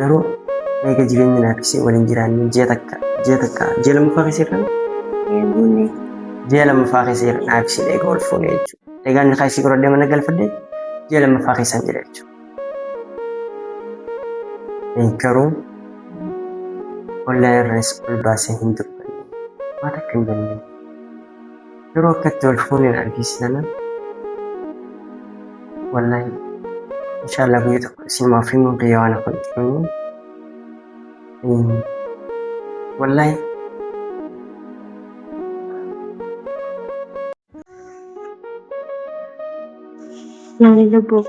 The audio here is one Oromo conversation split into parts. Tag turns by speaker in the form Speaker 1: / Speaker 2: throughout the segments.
Speaker 1: garuu eega jireenya naafisee waliin jiraannee ji'a lammaffaa keessa jirra.
Speaker 2: Bunni
Speaker 1: Ji'a lammaffaa keessa naafisee eega wal fuune jechuudha. Egaa inni kaasii godhadhee mana galfadhee ji'a lammaffaa keessaan jira jechuudha. Garuu online irraas ol baasee hin dubbanne waan akka hin jenne yeroo akkatti wal fuuneen argisiisan wallahi inshallah guyyaa tokko isimaa fi guyyaa waan akka hin wallahi
Speaker 2: yaani lubbuu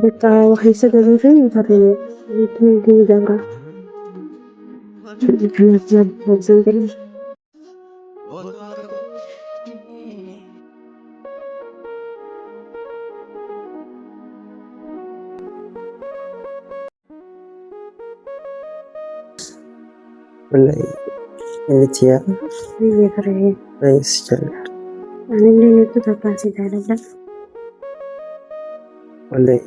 Speaker 2: በቃ waxay galuufin taree tii dabra
Speaker 1: wallahi elitiya
Speaker 2: biyya karee
Speaker 1: rais jalla
Speaker 2: anillee nutti tokkaasi jaaladha.
Speaker 1: wallahi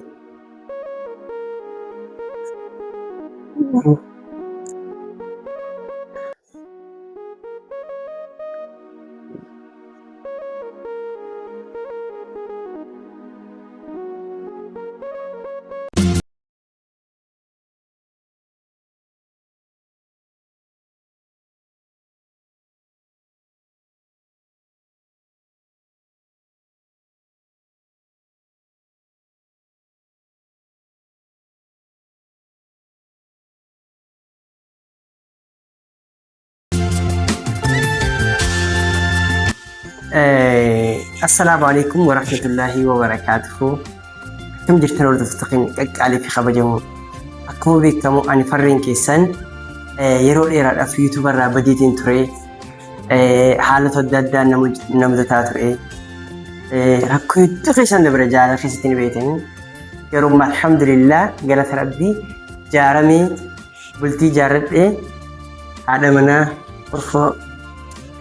Speaker 1: السلام عليكم ورحمة الله وبركاته. كم جرتنا ورد فتقين قالي في خبجمو أكو بيكمو أني فرين كيسان يرو إيراد أف يوتيوبر بديتين تري حالة الدادة نمذتها تري أكو يتقيسان برجالة خيستين بيتين يرو ما الحمد لله قالت ربي جارمي بلتي جارت هذا منا ورفو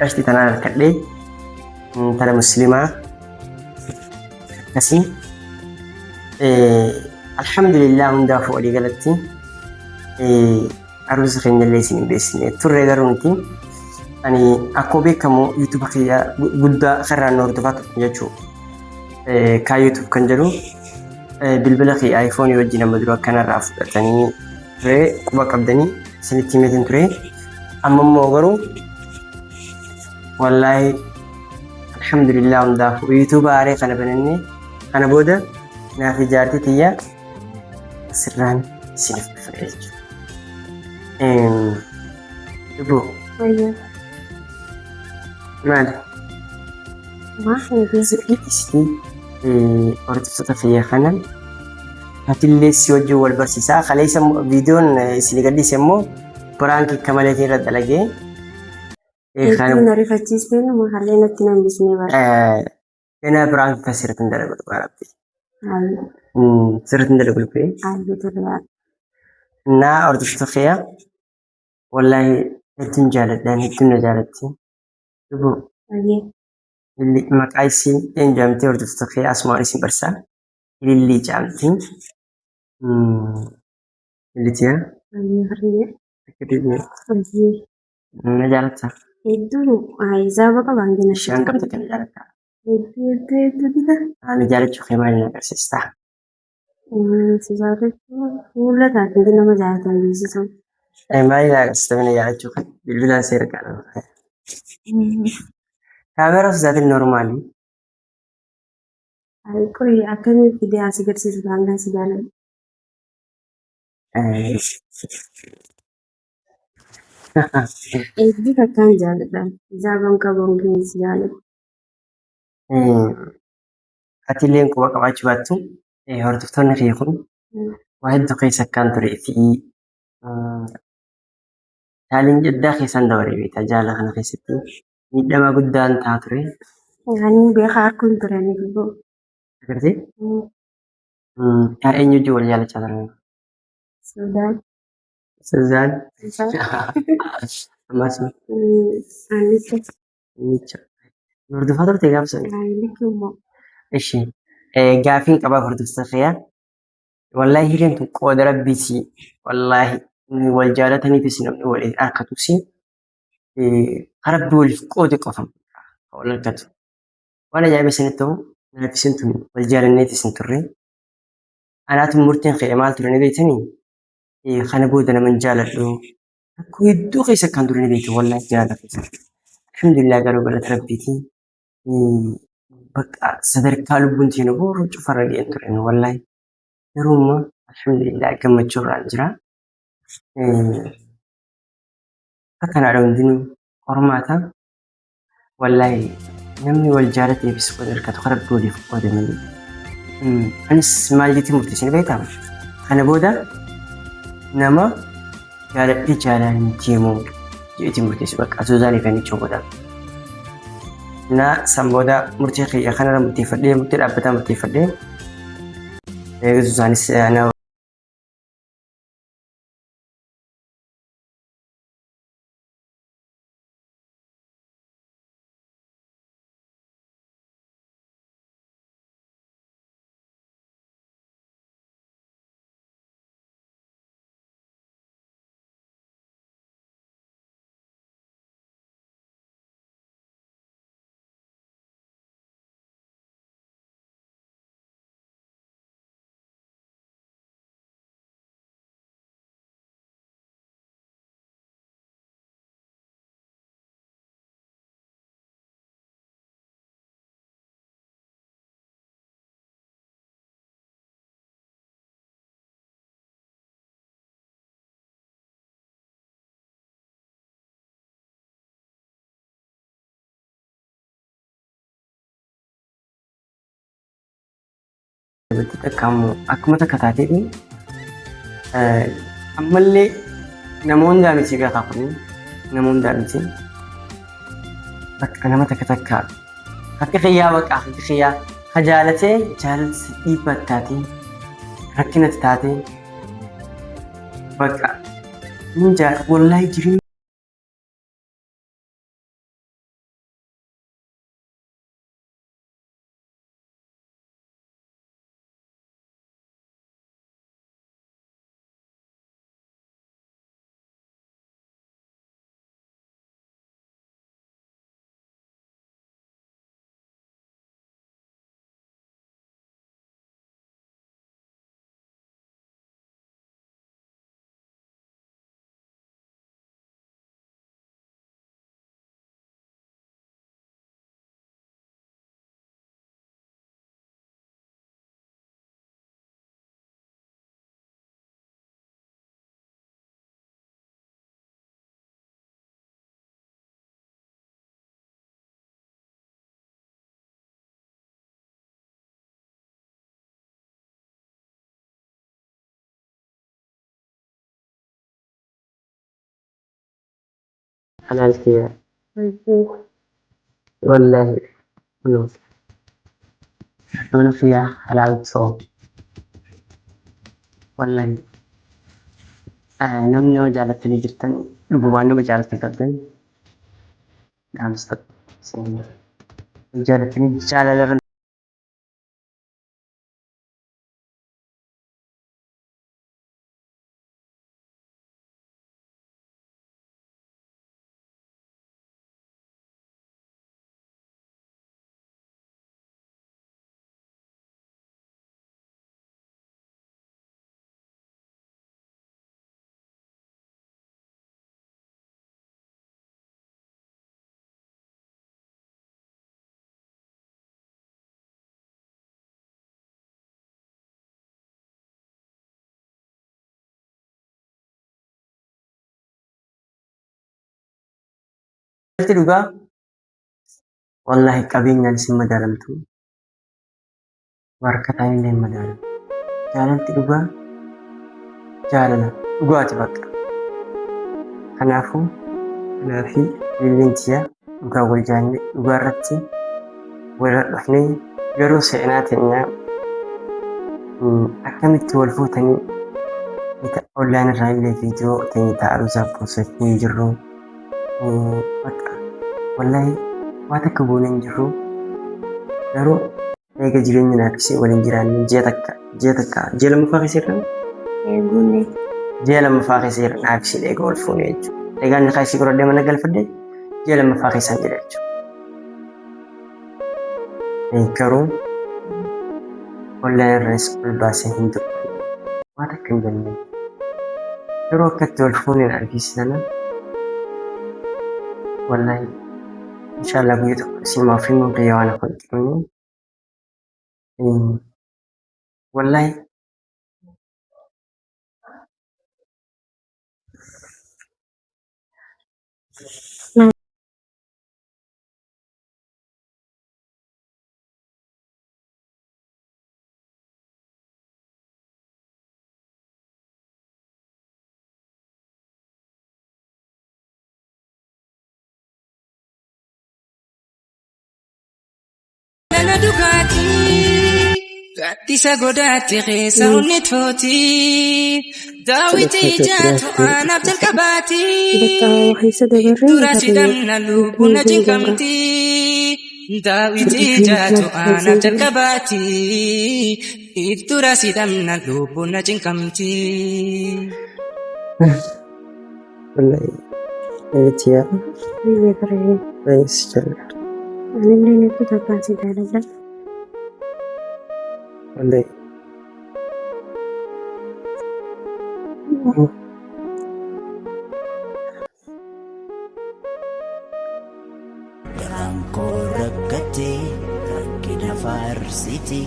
Speaker 1: أشتي تنال كالي ترى مسلمة كسي الحمد لله من دافع لي قالتي أرز خين اللي سين بسني ترى قرونتي يعني أكو بكمو يوتيوب خيا بودا خير نور دفعت يجوا كيوتيوب كنجرو بالبلغي آيفون يوجينا مدرو كان رافض تاني ترى كوبا كبدني سنتي متن ترى أما موغرو والله الحمد لله ونداف ويوتيوب عاري خنا بنني أنا بودا نافي جارتي تيا سران سينف بفريج يبو
Speaker 2: أيوة
Speaker 1: مال
Speaker 2: ما هي
Speaker 1: سكي اسمي أردت فتفيا خنا هتلي سيوجو والبرسيسا خليس فيديون سينيقدي سمو برانكي كمالتي رد لقي
Speaker 2: Itu narifachiisteen haalli natti nambisnee bara.
Speaker 1: أنا برانك كسرت ندرب القاربتي
Speaker 2: Haalli
Speaker 1: سرت ندرب القاربتي
Speaker 2: turre
Speaker 1: نا أردت فتفيا والله هتن جالت لأن هتن جالتي يبو
Speaker 2: baay'ee
Speaker 1: اللي مقايسي إن جامتي أردت فتفيا أسمع اسم برسا اللي جامتي اللي تيا
Speaker 2: baay'ee harree
Speaker 1: كده
Speaker 2: baay'ee
Speaker 1: نجالتها
Speaker 2: hedduu hisaaba qaban gina
Speaker 1: شان قبتك نجالتها
Speaker 2: hedduu dida
Speaker 1: نجالت شو خيماني نقرسستا
Speaker 2: si jaalachuu fuula taatiin nama jaalatan beeksisan.
Speaker 1: ما إذا استمنا نجالت شو بالبلا سير كانوا كاميرا ذات النورمالي
Speaker 2: Qorii akkamii fidee asii agarsiisu daangaa si jaalatu. Hedduu takkaan jaaladha. Hisaaban qabuun gina si jaalatu.
Speaker 1: Atiilleen quba qabaachuu baattu hordoftoonni kiyya kun waa hedduu keessa akkaan turee fi Chaaleen jeddaa keessan dabaree beektaa jaala kana keessatti miidhama guddaan ta'a ture.
Speaker 2: يعني بيخا كنت راني بيبو
Speaker 1: Agartee eenyu wajjin wal jaalachaa turan?
Speaker 2: السودان
Speaker 1: Suzaan
Speaker 2: صح
Speaker 1: ammas
Speaker 2: أنيسة
Speaker 1: micha hordofaa turte gaafsan.
Speaker 2: يعني لك يوم
Speaker 1: Ishee gaafiin qabaa hordofsa fe'aa. Wallaahi hiriin tun qooda rabbiiti. Wallaahi inni wal jaalataniifis namni wal harkatus rabbi waliif qoode qofa wal harkatu. Waan ajaa'iba isinitti ta'u naaf isin tun wal jaalanneeti isin turre. Anaatu murtiin ka'e maal ture ni beektanii? Kana booda naman jaaladhu. Akkoo hedduu keessa kan ture ni beektu wallaahi jaalala keessa. Alhamdulillah garuu galata rabbiitiin bakka sadarkaa lubbuun teenu booruu cufarra ga'een ture wallaahi. Garuu immoo alhamdulillah gammachuu irraan jira. Akkanaadha hundinuu qormaata. Wallaahi namni wal jaalateefis wal harkatu kan rabbi waliif qoode malee. Anis maal jettee murteessine beektaa? Kana booda nama jaaladhee jaalaan deemuu jedheetiin murteessu bakka Suuzaanii kan jechuun godha. Naa san booda murtee kiyya kanarra murteeffadhee murtee dhaabbataa murteeffadhee Suuzaanis na qaqqabamu akkuma takka taateedhi. Ammallee namoonni daamiti gaafa kun namoonni daamiti bakka nama takka takka akka xiyyaa bakka akka xiyyaa ka jaalatee jaalatsi dhiibbaa taatee rakkinatti taatee bakka hin jaal wallaahi jireenya. Halal kiyya wallaahi mana kiyya halal ta'u wallaahi namni nama jaalatanii jirtan dhugumaan nama jaalatan qabdan dhaamsa jaalatanii jaalala irra dhugaa wallaahi qabeenyaan isin madaalamtu harkataan illee hin madaalamu. Jaalalti dhugaa jaalala dhugaati bakka Kanaafuu fi ilaalcha dhugaa wal jaalne dhugaa irratti wal dhufnee garuu seenaa teenyaa akkamitti wal fuutanii online irraa illee viidiyoo teenya ta'aruusaa poostii jirru bakka wallahi waan akka goone hin jirru garuu eega jireenya naafisee waliin jiraanne ji'a lammaffaa keessa
Speaker 2: Bunni.
Speaker 1: ji'a lammaffaa keessa naafisee eega wal fuune jechuudha. Egaa inni kaasii godhadhee mana galfadhee ji'a lammaffaa keessaan jira jechuudha. Garuu online irraas ol baasee hin dubbanne waan akka hin jennee yeroo akkatti wal fuuneen argisiisana wallahi inshallah guyyaa tokko simaa fi muudee waan akka hin qabne wallahi
Speaker 3: Nana dugati, gaddisa godaatti keessa onni tooti. Daawiti jaatu anaaf jalqabaati. Dura sidamna lubbuun na cinqamti. Daawiti jaatu anaaf jalqabaati. Dura sidamna lubbuun na cinqamti.
Speaker 1: wallahi etiya
Speaker 2: Biyya bareedu.
Speaker 1: rais jalla
Speaker 2: Anillee nuti tokkoon si jaalladha.
Speaker 1: wallahi
Speaker 4: Garaankoo rakkatee rakkina faarsiti.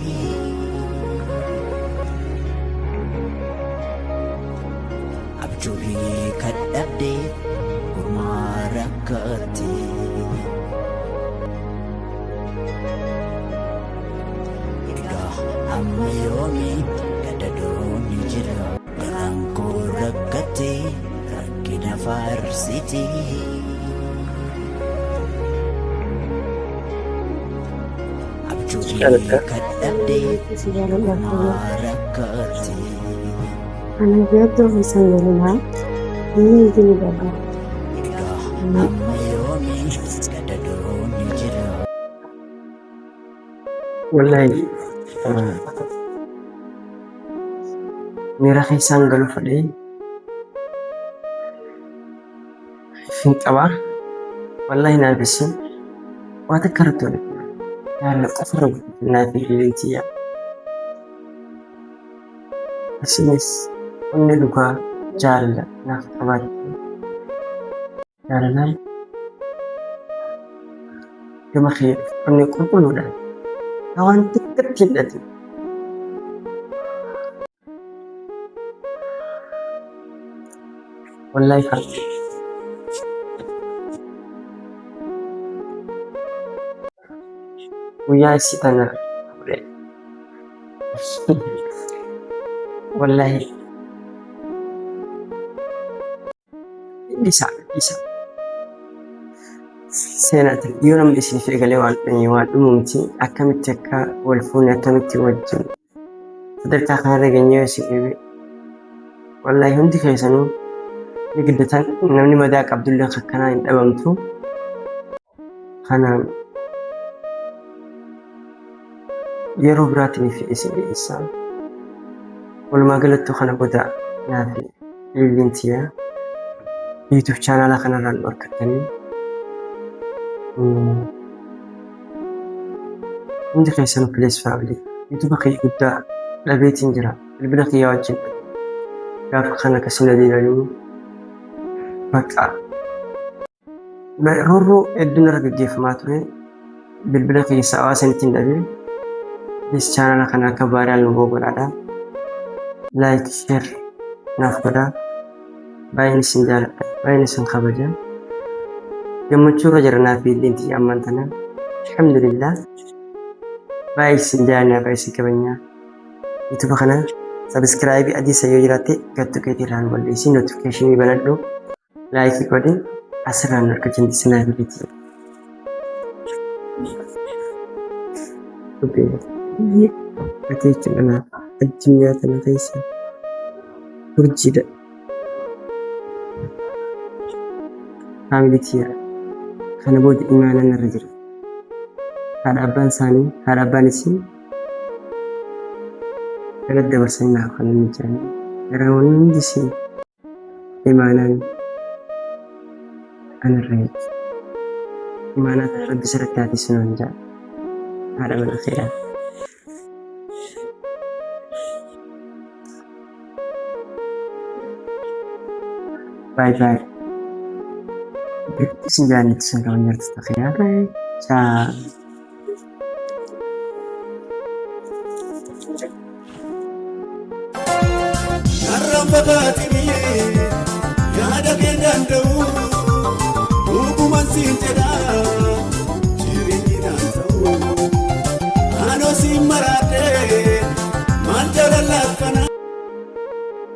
Speaker 4: Abjuurii kadhabdee gurmaa rakkate. Egaa amma yoomii gaddadoonni jira. Garaankoo rakkatee rakkina faarsiti. Abjuurii kadhabdee
Speaker 2: Si jaalladha.
Speaker 4: gurmaa rakkate.
Speaker 2: Ana biyyaddoo isaan waliin inni ni gabbaa.
Speaker 4: Egaa amma yoomii gaddadoonni jira.
Speaker 1: wallahi miira keessaan galu fedhee hin qabaa wallahi naafisi waan akka irratti wal yaalla qofarra naafi ilaalchiya isinis onni dhugaa jaalala naaf qabaatti jaalalaan gama kee onni qulqulluudhaan waan xiqqatti hidhate wallahi kan guyyaa isii tana fudhe wallahi isa seenaati yoo namni isiniif eegalee waan dhumuuti akkamitti akka wal fuune akkamitti wajjin sadarkaa kanarra geenyee yoo isin dhibe wallahi hundi keessanuu ni giddatan namni madaa qabdullee akkanaa hin dhabamtu kanaan yeroo biraatiif isin dhiyeessaa walumaa galatti kana booda naafi ilaalchiya YouTube chaanala kanarraan dhorkattanii hundi keessanuu Please Family YouTube kiyya guddaa dhabeetiin jira bilbila kiyyaa wajjin gaafa kana akkasii na deebi'anii bakka roorroo hedduun irra gaggeeffamaa ture bilbila keessa hawaasanitti hin dhabee Please chaanala kana akka baay'ee nu godhaa like share naaf godhaa baay'een isin jaalladha baay'een isin kabaja gammachuu irra jira naaf ilaalchi ammaan tana alhamdulillah baay'ee isin jaalladha baay'ee isin kabajna YouTube kana subscribe adii yoo jiraatte gattu keetii irraan balleessi notification banadhu laayikii godhe asirraan harka jindi sinaa biliti. Ati jechuudha naaf addunyaa kana keessa urjiidha. Faamilii kiyya kana booda imaanaan irra jira. Haadha abbaan isaanii haadha abbaan isii irratti dabarsanii naaf kan inni jaani. Gara hundi isii imaanaan anarra jechuudha. Imaanaa kana rabbi sirratti haati sinaan jaani. Haadha mana fe'aa. Bye bye. Isin jaanitti sun kawan jirtu tafiyaa.
Speaker 2: Bye.
Speaker 1: Ciao.
Speaker 5: Narraan fagaatinii yaada kee danda'u dhuguman siin jedhaa